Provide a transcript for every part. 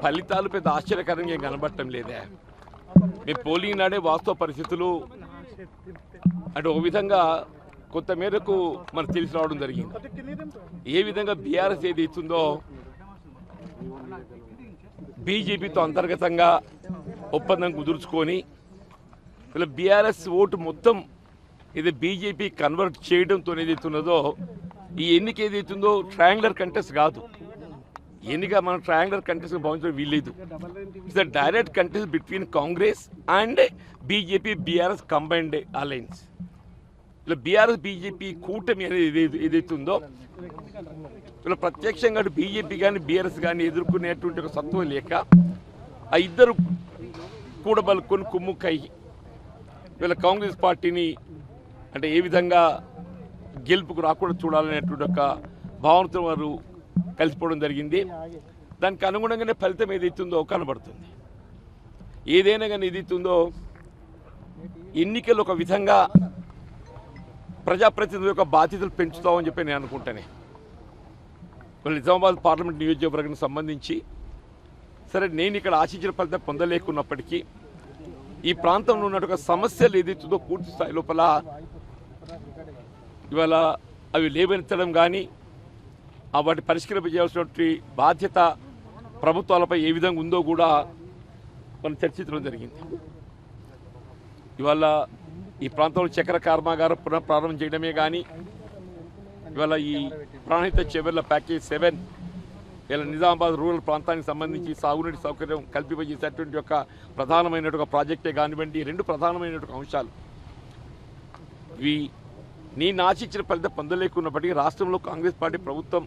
ఫలితాలు పెద్ద ఆశ్చర్యకరంగా ఏం కనబడటం లేదే. మేము పోలింగ్ నాడే వాస్తవ పరిస్థితులు అంటే ఒక విధంగా కొంత మేరకు మనకు తెలిసి రావడం జరిగింది. ఏ విధంగా బీఆర్ఎస్ ఏది ఇస్తుందో బీజేపీతో అంతర్గతంగా ఒప్పందం కుదుర్చుకొని ఇలా బీఆర్ఎస్ ఓటు మొత్తం ఇది బీజేపీ కన్వర్ట్ చేయడంతో ఏదైతున్నదో ఈ ఎన్నిక ఏదైతుందో ట్రయాంగులర్ కంటెస్ట్ కాదు. ఎన్నిక మనం ట్రయాంగులర్ కంటెస్ట్ భావించడం వీల్లేదు. It's a direct contest between Congress and BJP BRS combined alliance. ఇలా బీఆర్ఎస్ బీజేపీ కూటమి అనేది ఏదైతుందో ఇలా ప్రత్యక్షంగా బీజేపీ కానీ బీఆర్ఎస్ కానీ ఎదుర్కొనేటువంటి ఒక సత్వం లేక ఆ ఇద్దరు కూడబలుకొని కుమ్ముక్కై వీళ్ళ కాంగ్రెస్ పార్టీని అంటే ఏ విధంగా గెలుపుకు రాకుండా చూడాలనేటువంటి ఒక భావనతో వారు కలిసిపోవడం జరిగింది. దానికి అనుగుణంగానే ఫలితం ఏదైతుందో కనబడుతుంది. ఏదైనా కానీ ఏదైతుందో ఎన్నికలు ఒక విధంగా ప్రజాప్రతినిధుల యొక్క బాధ్యతలు పెంచుతామని చెప్పి నేను అనుకుంటానే. నిజామాబాద్ పార్లమెంట్ నియోజకవర్గానికి సంబంధించి సరే నేను ఇక్కడ ఆశించిన ఫలితం పొందలేకున్నప్పటికీ ఈ ప్రాంతంలో ఉన్నటువంటి సమస్యలు ఏదైతుందో పూర్తి స్థాయి లోపల ఇవాళ అవి లేవనెత్తడం కానీ వాటి పరిష్కరింపజేయాల్సినటువంటి బాధ్యత ప్రభుత్వాలపై ఏ విధంగా ఉందో కూడా మనం చర్చించడం జరిగింది. ఇవాళ ఈ ప్రాంతంలో చక్కెర కర్మాగారం పునఃప్రారంభం చేయడమే కానీ ఇవాళ ఈ ప్రాణహిత చెవెర్ల ప్యాకేజ్ 7 ఇలా నిజామాబాద్ రూరల్ ప్రాంతానికి సంబంధించి సాగునీటి సౌకర్యం కల్పింపజేసేటువంటి ఒక ప్రధానమైనటువంటి ప్రాజెక్టే కానివ్వండి. రెండు ప్రధానమైనటువంటి అంశాలు ఇవి. నేను ఆశించిన ఫలితం పొందలేకున్నప్పటికీ రాష్ట్రంలో కాంగ్రెస్ పార్టీ ప్రభుత్వం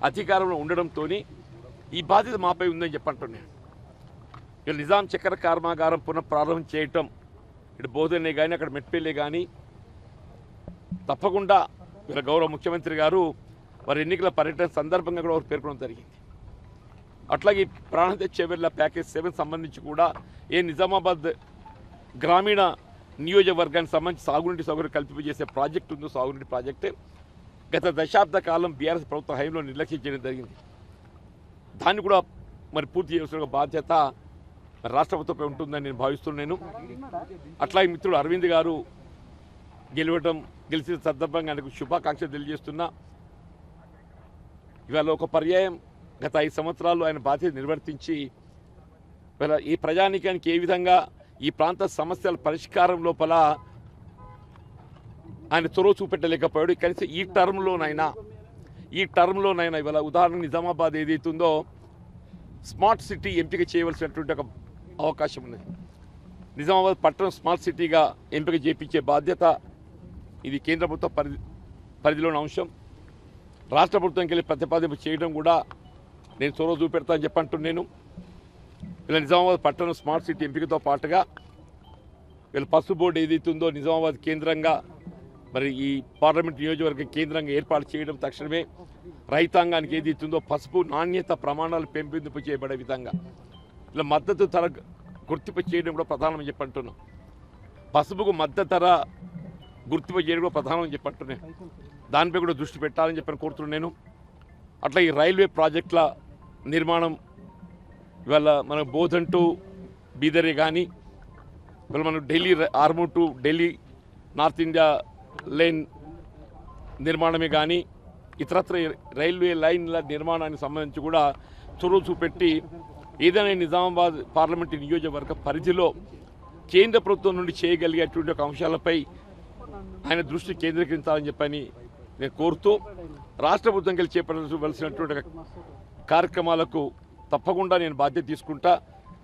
అధికారంలో ఉండడంతో ఈ బాధ్యత మాపై ఉందని చెప్పంటున్నాను. ఇలా నిజాం చక్కెర కర్మాగారం పునఃప్రారంభం చేయటం ఇటు బోధనే కానీ అక్కడ మెట్పల్లి కానీ తప్పకుండా ఇలా గౌరవ ముఖ్యమంత్రి గారు వారి ఎన్నికల పర్యటన సందర్భంగా కూడా వారు పేర్కొనడం జరిగింది. అట్లాగే ప్రాణహిత చెవెర్ల ప్యాకేజ్ 7 సంబంధించి కూడా నిజామాబాద్ గ్రామీణ నియోజకవర్గానికి సంబంధించి సాగునీటి సౌకర్యం కల్పింపజేసే ప్రాజెక్టు ఉందో సాగునీటి ప్రాజెక్టే గత దశాబ్ద కాలం బీఆర్ఎస్ ప్రభుత్వ హయాంలో నిర్లక్ష్యం చేయడం జరిగింది. దాన్ని కూడా మరి పూర్తి చేయాల్సిన బాధ్యత మరి రాష్ట్ర ప్రభుత్వంపై ఉంటుందని నేను భావిస్తున్నాను. అట్లాగే మిత్రుడు అరవింద్ గారు గెలిచిన సందర్భంగా ఆయనకు శుభాకాంక్షలు తెలియజేస్తున్నా. ఇవాళ ఒక పర్యాయం గత 5 సంవత్సరాలు ఆయన బాధ్యత నిర్వర్తించి ఇవాళ ఈ ప్రజానీకానికి ఏ విధంగా ఈ ప్రాంత సమస్యల పరిష్కారం లోపల ఆయన చొరవ చూపెట్టలేకపోయాడు. కనీసం ఈ టర్మ్లోనైనా ఇవాళ ఉదాహరణ నిజామాబాద్ ఏదైతుందో స్మార్ట్ సిటీ ఎంపిక చేయవలసినటువంటి ఒక అవకాశం ఉన్నది. నిజామాబాద్ పట్టణం స్మార్ట్ సిటీగా ఎంపిక చేయించే బాధ్యత ఇది కేంద్ర ప్రభుత్వ పరిధిలోని అంశం. రాష్ట్ర ప్రభుత్వంకి వెళ్ళి ప్రతిపాదింపు చేయడం కూడా నేను చొరవ చూపెడతా అని చెప్పంటున్నాను. ఇలా నిజామాబాద్ పట్టణం స్మార్ట్ సిటీ ఎంపికతో పాటుగా వీళ్ళ పసుపు బోర్డు ఏదైతుందో నిజామాబాద్ కేంద్రంగా మరి ఈ పార్లమెంట్ నియోజకవర్గం కేంద్రంగా ఏర్పాటు చేయడం తక్షణమే రైతాంగానికి ఏదైతుందో పసుపు నాణ్యత ప్రమాణాలు పెంపొందింపు చేయబడే విధంగా ఇలా మద్దతు ధర గుర్తింపు చేయడం కూడా ప్రధానమని చెప్పంటున్నాం. పసుపుకు మద్దతు ధర గుర్తింపు చేయడం కూడా ప్రధానమని చెప్పంటున్నాను. దానిపై కూడా దృష్టి పెట్టాలని చెప్పని కోరుతున్నాను. అట్లా ఈ రైల్వే ప్రాజెక్టుల నిర్మాణం ఇవాళ మనకు బోధన్ టు బీదరే కానీ ఇవాళ మనకు Delhi Armoor to Delhi north India line నిర్మాణమే కానీ ఇతరత్ర రైల్వే లైన్ల నిర్మాణానికి సంబంధించి కూడా చొరవ చూపెట్టి ఏదైనా నిజామాబాద్ పార్లమెంటు నియోజకవర్గ పరిధిలో కేంద్ర ప్రభుత్వం నుండి చేయగలిగేటువంటి ఒక అంశాలపై ఆయన దృష్టి కేంద్రీకరించాలని చెప్పని నేను కోరుతూ రాష్ట్ర ప్రభుత్వం కలిసి చేపట్టవలసినటువంటి కార్యక్రమాలకు తప్పకుండా నేను బాధ్యత తీసుకుంటా.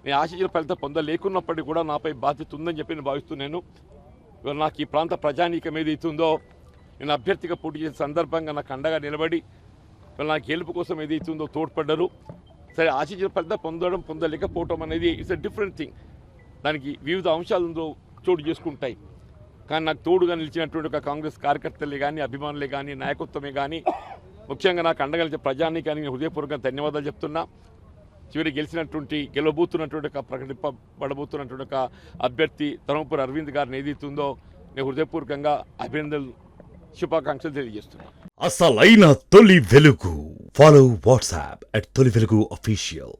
నేను ఆశించిన ఫలితం పొందలేకున్నప్పటికీ కూడా నాపై బాధ్యత ఉందని చెప్పి నేను భావిస్తున్నాను. ఇవాళ నాకు ఈ ప్రాంత ప్రజానీకం ఏదైతుందో నేను అభ్యర్థిగా పోటీ చేసే సందర్భంగా నాకు అండగా నిలబడి ఇవాళ నా గెలుపు కోసం ఏదైతుందో తోడ్పడ్డారు. సరే ఆశించిన ఫలితం పొందలేకపోవటం అనేది ఇట్స్ ఎ డిఫరెంట్ థింగ్. దానికి వివిధ అంశాలు చోటు చేసుకుంటాయి. కానీ నాకు తోడుగా నిలిచినటువంటి ఒక కాంగ్రెస్ కార్యకర్తలే కానీ అభిమానులే కానీ నాయకత్వమే కానీ ముఖ్యంగా నాకు అండగలిచే ప్రజానీకానికి హృదయపూర్వకంగా ధన్యవాదాలు చెప్తున్నా. చివరి గెలవబోతున్నటువంటి ఒక ప్రకటింపబడబోతున్నటువంటి ఒక అభ్యర్థి ధర్మపురి అరవింద్ గారిని ఏదైతుందో నేను హృదయపూర్వకంగా అభినందనలు శుభాకాంక్షలు తెలియజేస్తున్నాను. అసలైన తొలి వెలుగు. ఫాలో వాట్సాప్ @తొలి వెలుగు official.